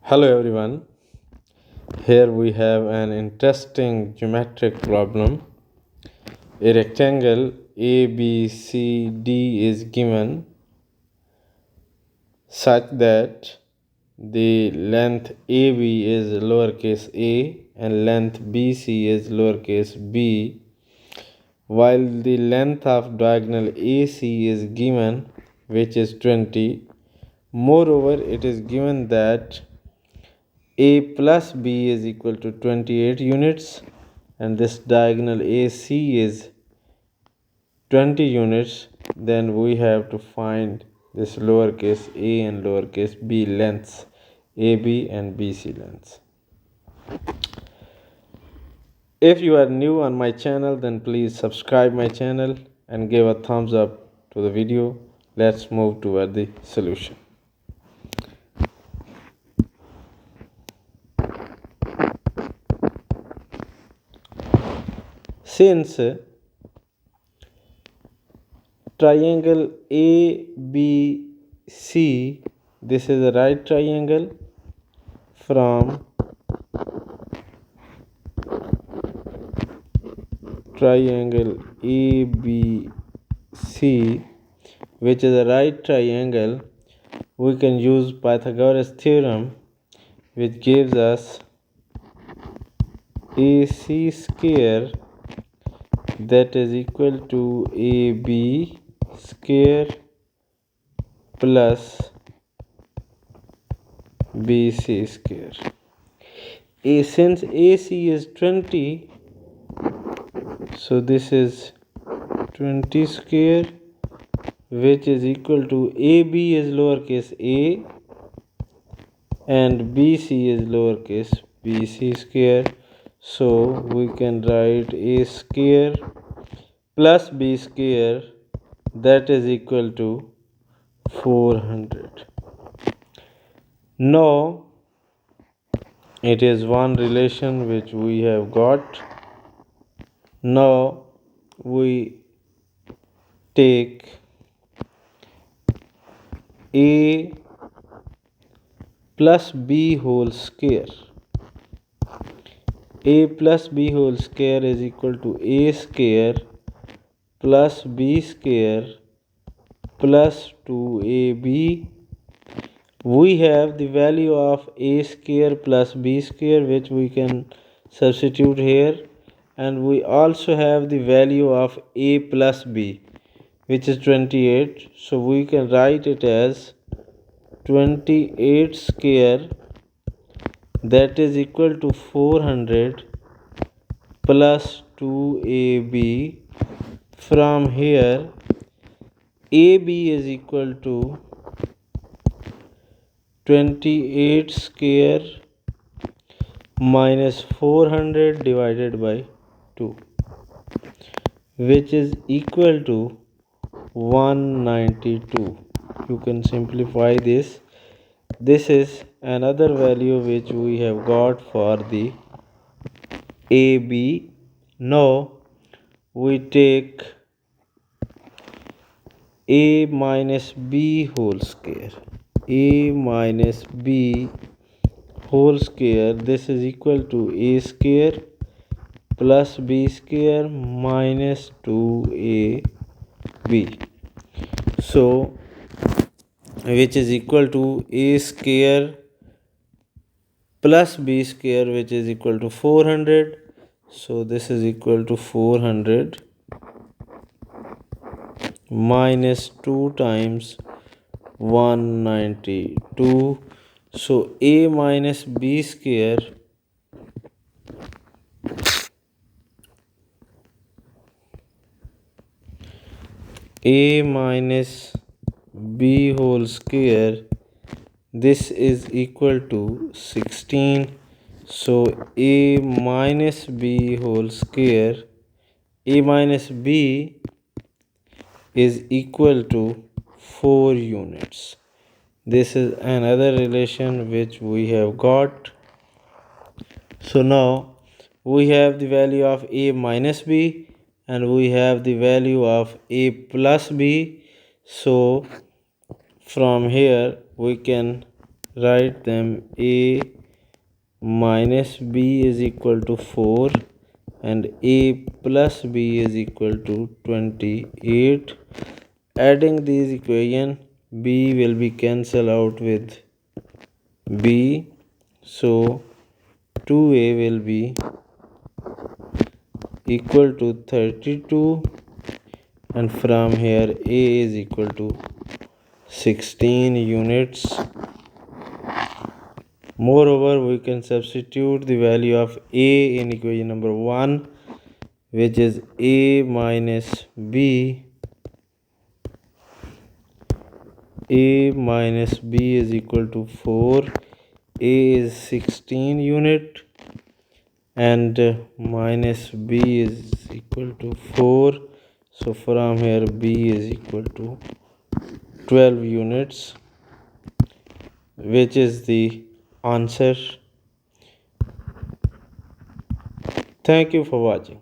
Hello everyone. Here we have an interesting geometric problem. A rectangle ABCD is given such that the length AB is lowercase a and length BC is lowercase b, while the length of diagonal AC is given, which is 20. Moreover, it is given that a plus b is equal to 28 units and this diagonal AC is 20 units. Then we have to find this lowercase a and lowercase b lengths, AB and BC lengths. If you are new on my channel, then please subscribe my channel and give a thumbs up to the video. Let's move toward the solution. Since triangle ABC, this is a right triangle from triangle ABC, which is a right triangle, we can use Pythagorean theorem, which gives us AC square that is equal to AB square plus BC square. Since AC is 20, so this is 20 square, which is equal to AB is lowercase a and BC is lowercase bc square. So we can write a square plus b square that is equal to 400. Now it is one relation which we have got. Now we take a plus b whole square. A plus b whole square is equal to a square plus b square plus 2ab. We have the value of a square plus b square, which we can substitute here, and we also have the value of a plus b, which is 28. So we can write it as 28 square that is equal to 400 plus 2ab. From here ab is equal to 28 square minus 400 divided by 2, which is equal to 192. You can simplify this. This is another value which we have got for the AB. Now we take a minus b whole square. A minus b whole square, this is equal to a square plus b square minus 2ab. So which is equal to a square plus b square, which is equal to 400. So this is equal to 400 minus 2 times 192. So a minus b square a minus b whole square, this is equal to 16. So a minus b whole square, a minus b is equal to 4 units. This is another relation which we have got. So now we have the value of a minus b and we have the value of a plus b. So from here we can write them. A minus b is equal to 4 and a plus b is equal to 28. Adding these equation, b will be cancelled out with b, so 2a will be equal to 32, and from here a is equal to 16 units. Moreover, we can substitute the value of a in equation number 1, which is a minus b. A minus b is equal to 4. A is 16 unit and minus b is equal to 4. So from here b is equal to 12 units, which is the answer. Thank you for watching.